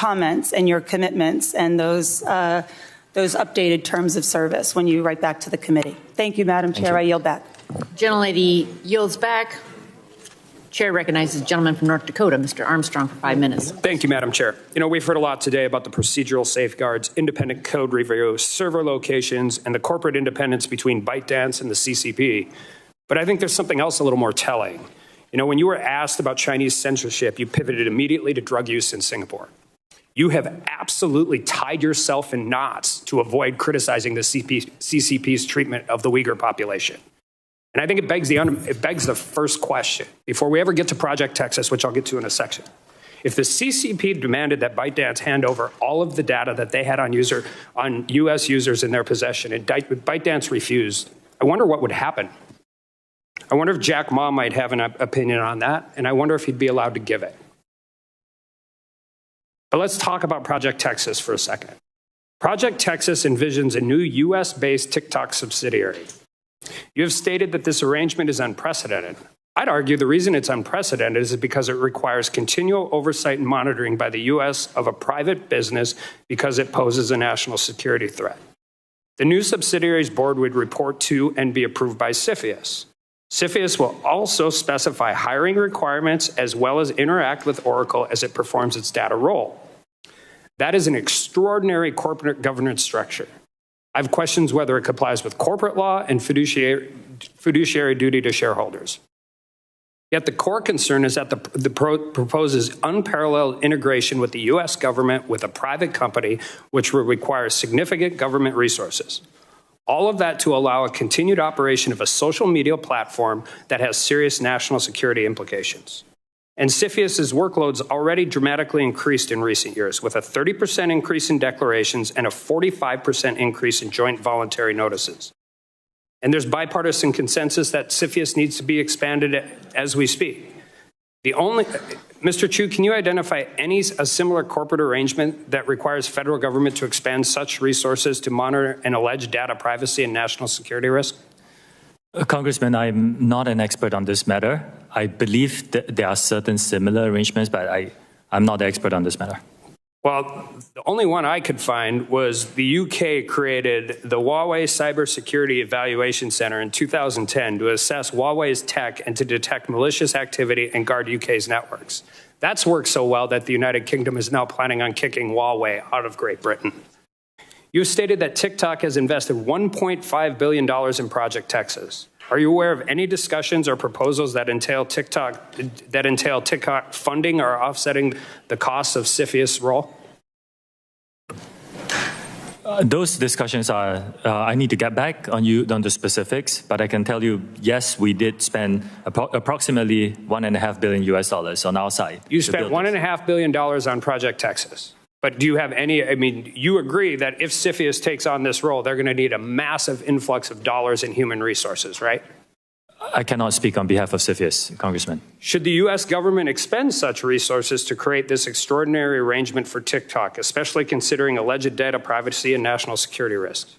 comments and your commitments and those updated terms of service when you write back to the committee. Thank you, Madam Chair. I yield back. Gentlelady yields back. Chair recognizes the gentleman from North Dakota, Mr. Armstrong, for 5 minutes. Thank you, Madam Chair. You know, we've heard a lot today about the procedural safeguards, independent code review, server locations, and the corporate independence between ByteDance and the CCP. But I think there's something else a little more telling. You know, when you were asked about Chinese censorship, you pivoted immediately to drug use in Singapore. You have absolutely tied yourself in knots to avoid criticizing the CCP's treatment of the Uyghur population. And I think it begs the first question, before we ever get to Project Texas, which I'll get to in a section. If the CCP demanded that ByteDance hand over all of the data that they had on U.S. users in their possession, and ByteDance refused, I wonder what would happen. I wonder if Jack Ma might have an opinion on that, and I wonder if he'd be allowed to give it. But let's talk about Project Texas for a second. Project Texas envisions a new U.S.-based TikTok subsidiary. You have stated that this arrangement is unprecedented. I'd argue the reason it's unprecedented is because it requires continual oversight and monitoring by the U.S. of a private business because it poses a national security threat. The new subsidiary's board would report to and be approved by CFIUS. CFIUS will also specify hiring requirements as well as interact with Oracle as it performs its data role. That is an extraordinary corporate governance structure. I have questions whether it complies with corporate law and fiduciary duty to shareholders. Yet the core concern is that the proposes unparalleled integration with the U.S. government with a private company, which will require significant government resources. All of that to allow a continued operation of a social media platform that has serious national security implications. And CFIUS's workloads already dramatically increased in recent years, with a 30% increase in declarations and a 45% increase in joint voluntary notices. And there's bipartisan consensus that CFIUS needs to be expanded as we speak. Mr. Chu, can you identify a similar corporate arrangement that requires federal government to expand such resources to monitor an alleged data privacy and national security risk? Congressman, I'm not an expert on this matter. I believe that there are certain similar arrangements, but I'm not the expert on this matter. Well, the only one I could find was the UK created the Huawei Cybersecurity Evaluation Center in 2010 to assess Huawei's tech and to detect malicious activity and guard UK's networks. That's worked so well that the United Kingdom is now planning on kicking Huawei out of Great Britain. You stated that TikTok has invested $1.5 billion in Project Texas. Are you aware of any discussions or proposals that entail TikTok funding or offsetting the costs of CFIUS' role? Those discussions are, I need to get back on the specifics, but I can tell you, yes, we did spend approximately $1.5 billion US on our side. You spent $1.5 billion on Project Texas. But do you have any, you agree that if CFIUS takes on this role, they're going to need a massive influx of dollars in human resources, right? I cannot speak on behalf of CFIUS, Congressman. Should the U.S. government expend such resources to create this extraordinary arrangement for TikTok, especially considering alleged data privacy and national security risks?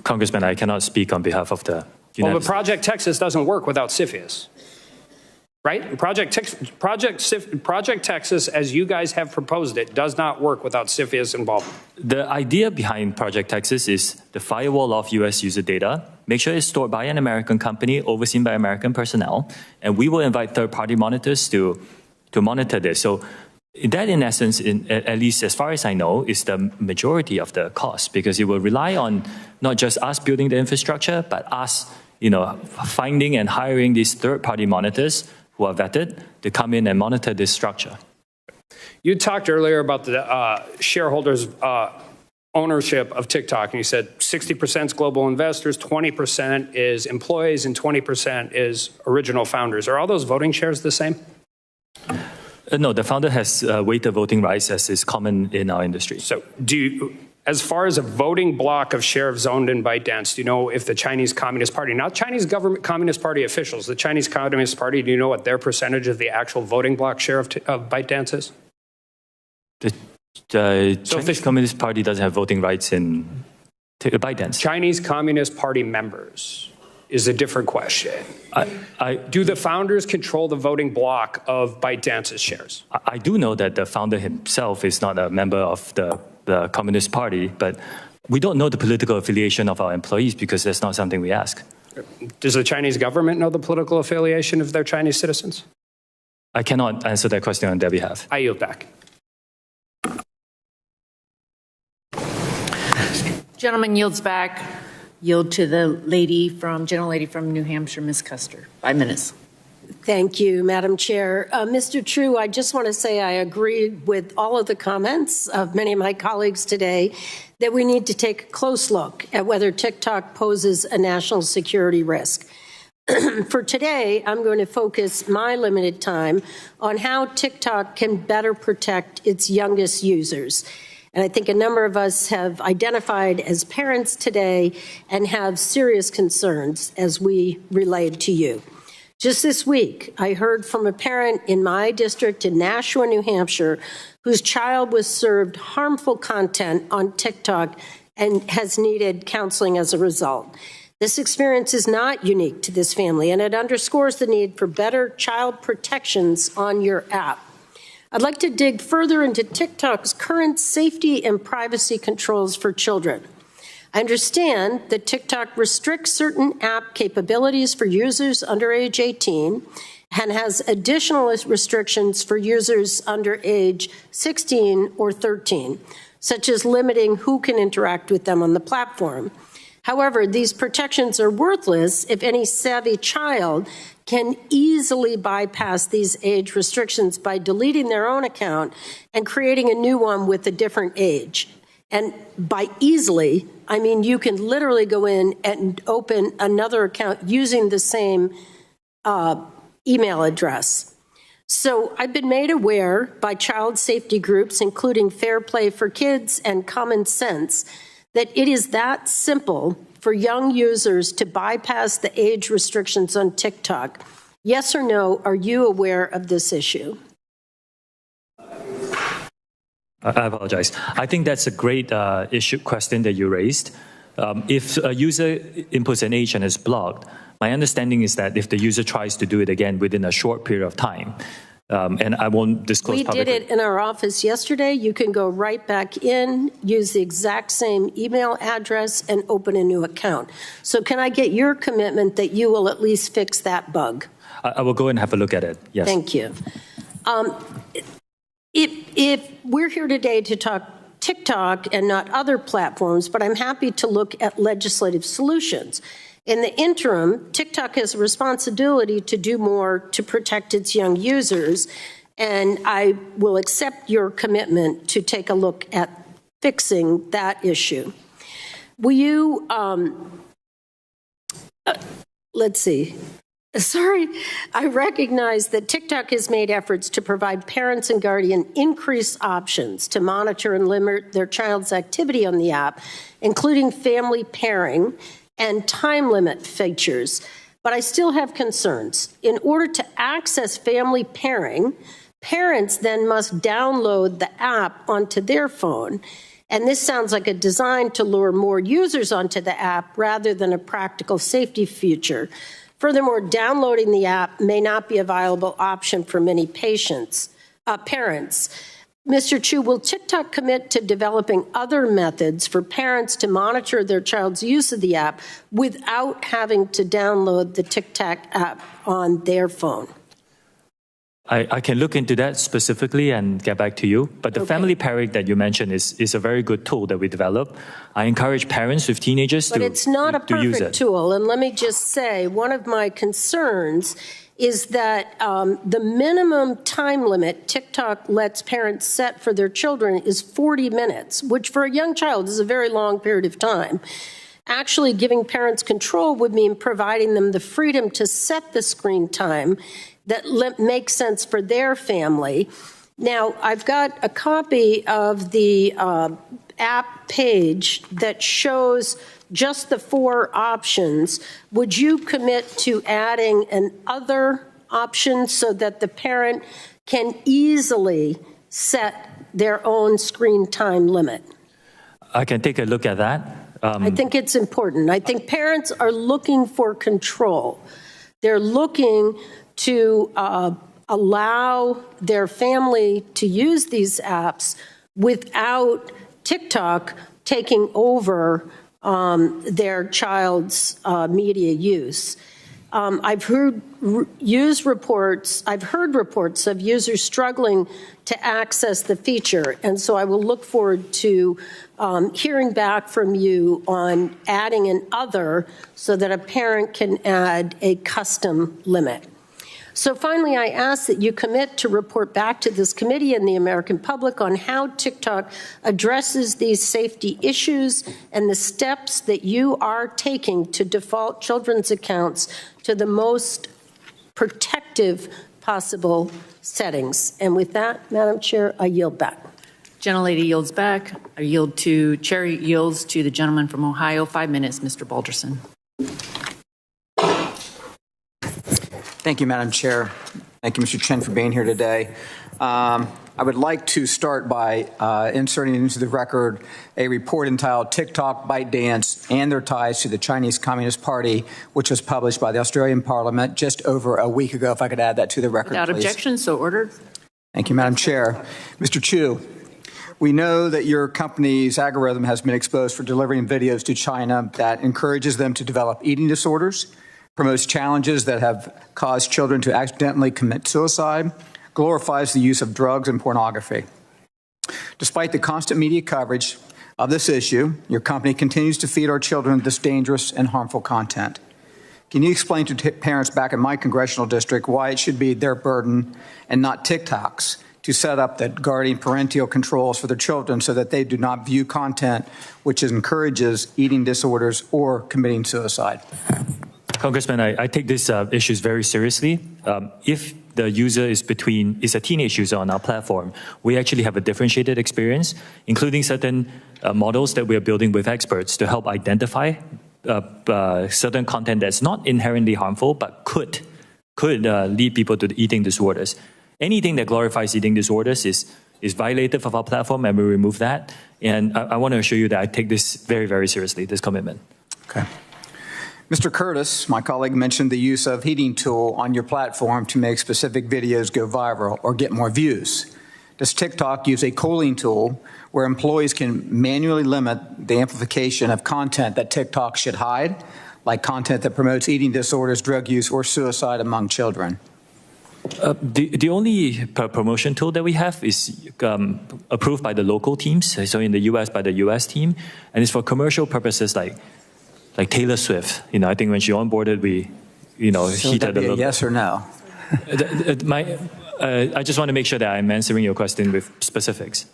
Congressman, I cannot speak on behalf of the United States. Well, but Project Texas doesn't work without CFIUS. Right? Project Texas, as you guys have proposed it, does not work without CFIUS involvement. The idea behind Project Texas is the firewall of U.S. user data, make sure it's stored by an American company, overseen by American personnel, and we will invite third-party monitors to monitor this. So that, in essence, at least as far as I know, is the majority of the cost, because it will rely on not just us building the infrastructure, but us, finding and hiring these third-party monitors who are vetted to come in and monitor this structure. You talked earlier about the shareholders' ownership of TikTok, and you said 60% is global investors, 20% is employees, and 20% is original founders. Are all those voting shares the same? No, the founder has weighted voting rights, as is common in our industry. So as far as a voting block of shares owned in ByteDance, do you know if the Chinese Communist Party, not Chinese government Communist Party officials, the Chinese Communist Party, do you know what their percentage of the actual voting block share of ByteDance is? The Chinese Communist Party doesn't have voting rights in ByteDance. Chinese Communist Party members. is a different question. Do the founders control the voting block of ByteDance's shares? I do know that the founder himself is not a member of the Communist Party, but we don't know the political affiliation of our employees because that's not something we ask. Does the Chinese government know the political affiliation of their Chinese citizens? I cannot answer that question on their behalf. I yield back. Gentleman yields back. Yield to the gentle lady from New Hampshire, Ms. Custer. 5 minutes. Thank you, Madam Chair. Mr. True, I just want to say I agree with all of the comments of many of my colleagues today that we need to take a close look at whether TikTok poses a national security risk. For today, I'm going to focus my limited time on how TikTok can better protect its youngest users. And I think a number of us have identified as parents today and have serious concerns as we relayed to you. Just this week, I heard from a parent in my district in Nashua, New Hampshire, whose child was served harmful content on TikTok and has needed counseling as a result. This experience is not unique to this family, and it underscores the need for better child protections on your app. I'd like to dig further into TikTok's current safety and privacy controls for children. I understand that TikTok restricts certain app capabilities for users under age 18 and has additional restrictions for users under age 16 or 13, such as limiting who can interact with them on the platform. However, these protections are worthless if any savvy child can easily bypass these age restrictions by deleting their own account and creating a new one with a different age. And by easily, I mean you can literally go in and open another account using the same email address. So I've been made aware by child safety groups, including Fair Play for Kids and Common Sense, that it is that simple for young users to bypass the age restrictions on TikTok. Yes or no, are you aware of this issue? I apologize. I think that's a great question that you raised. If a user inputs an age and is blocked, my understanding is that if the user tries to do it again within a short period of time, and I won't disclose publicly. We did it in our office yesterday. You can go right back in, use the exact same email address, and open a new account. So can I get your commitment that you will at least fix that bug? I will go and have a look at it, yes. Thank you. If we're here today to talk TikTok and not other platforms, but I'm happy to look at legislative solutions. In the interim, TikTok has a responsibility to do more to protect its young users, and I will accept your commitment to take a look at fixing that issue. Will you, let's see. Sorry, I recognize that TikTok has made efforts to provide parents and guardians increased options to monitor and limit their child's activity on the app, including family pairing and time limit features. But I still have concerns. In order to access family pairing, parents then must download the app onto their phone. And this sounds like a design to lure more users onto the app rather than a practical safety feature. Furthermore, downloading the app may not be a viable option for many parents. Mr. Chu, will TikTok commit to developing other methods for parents to monitor their child's use of the app without having to download the TikTok app on their phone? I can look into that specifically and get back to you. But the family pairing that you mentioned is a very good tool that we developed. I encourage parents with teenagers to use it. But it's not a perfect tool. And let me just say, one of my concerns is that the minimum time limit TikTok lets parents set for their children is 40 minutes, which for a young child is a very long period of time. Actually, giving parents control would mean providing them the freedom to set the screen time that makes sense for their family. Now, I've got a copy of the app page that shows just the 4 options. Would you commit to adding an other option so that the parent can easily set their own screen time limit? I can take a look at that. I think it's important. I think parents are looking for control. They're looking to allow their family to use these apps without TikTok taking over their child's media use. I've heard reports of users struggling to access the feature, and so I will look forward to hearing back from you on adding an other so that a parent can add a custom limit. So finally, I ask that you commit to report back to this committee and the American public on how TikTok addresses these safety issues and the steps that you are taking to default children's accounts to the most protective possible settings. And with that, Madam Chair, I yield back. Gentlelady yields back. Chair yields to the gentleman from Ohio. 5 minutes, Mr. Balderson. Thank you, Madam Chair. Thank you, Mr. Chen, for being here today. I would like to start by inserting into the record a report entitled TikTok, ByteDance, and Their Ties to the Chinese Communist Party, which was published by the Australian Parliament just over a week ago. If I could add that to the record, Without please. objection, so ordered. Thank you, Madam Chair. Mr. Chu, we know that your company's algorithm has been exposed for delivering videos to China that encourages them to develop eating disorders, promotes challenges that have caused children to accidentally commit suicide, glorifies the use of drugs and pornography. Despite the constant media coverage of this issue, your company continues to feed our children this dangerous and harmful content. Can you explain to parents back in my congressional district why it should be their burden and not TikTok's to set up the guardian parental controls for their children so that they do not view content which encourages eating disorders or committing suicide? Congressman, I take these issues very seriously. If the user is a teenage user on our platform, we actually have a differentiated experience, including certain models that we are building with experts to help identify certain content that's not inherently harmful, but could lead people to eating disorders. Anything that glorifies eating disorders is violative of our platform, and we remove that. And I want to assure you that I take this very, very seriously, this commitment. Okay. Mr. Curtis, my colleague, mentioned the use of heating tool on your platform to make specific videos go viral or get more views. Does TikTok use a cooling tool where employees can manually limit the amplification of content that TikTok should hide, like content that promotes eating disorders, drug use, or suicide among children? The only promotion tool that we have is approved by the local teams, so in the U.S. by the U.S. team, and it's for commercial purposes like Taylor Swift. I think when she onboarded, we, So heated a little. Yes or no? I just want to make sure that I'm answering your question with specifics.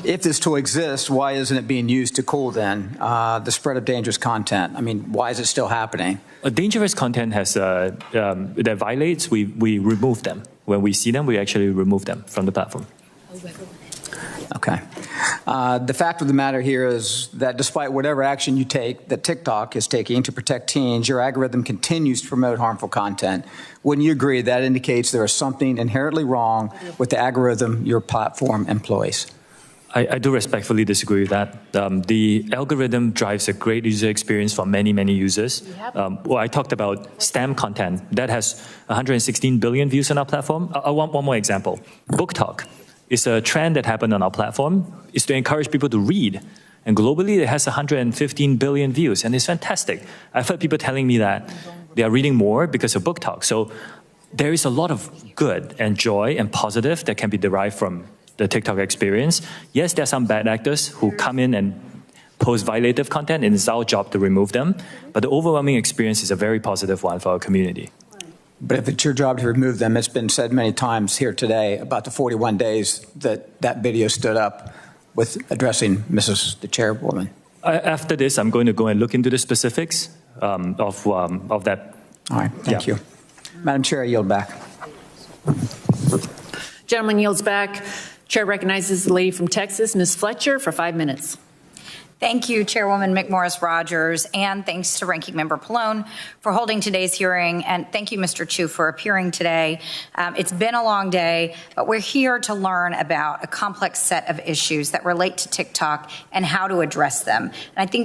If this tool exists, why isn't it being used to cool then the spread of dangerous content? I mean, why is it still happening? Dangerous content has that violates. We remove them when we see them. We actually remove them from the platform. Okay. The fact of the matter here is that despite whatever action you take, that TikTok is taking to protect teens, your algorithm continues to promote harmful content. Wouldn't you agree that indicates there is something inherently wrong with the algorithm your platform employs? I do respectfully disagree with that. The algorithm drives a great user experience for many, many users. I talked about STEM content. That has 116 billion views on our platform. I want one more example. Book Talk is a trend that happened on our platform. Is to encourage people to read. And globally, it has 115 billion views, and it's fantastic. I've heard people telling me that they are reading more because of Book Talk. So there is a lot of good and joy and positive that can be derived from the TikTok experience. Yes, there are some bad actors who come in and post violative content, and it's our job to remove them. But the overwhelming experience is a very positive one for our community. But if it's your job to remove them, it's been said many times here today about the 41 days that video stood up with addressing the chairwoman. After this, I'm going to go and look into the specifics of that. All right, thank you. Madam Chair, I yield back. Gentleman yields back. Chair recognizes the lady from Texas, Ms. Fletcher, for 5 minutes. Thank you, Chairwoman McMorris Rogers, and thanks to Ranking Member Pallone for holding today's hearing, and thank you, Mr. Chu, for appearing today. It's been a long day, but we're here to learn about a complex set of issues that relate to TikTok and how to address them. And I think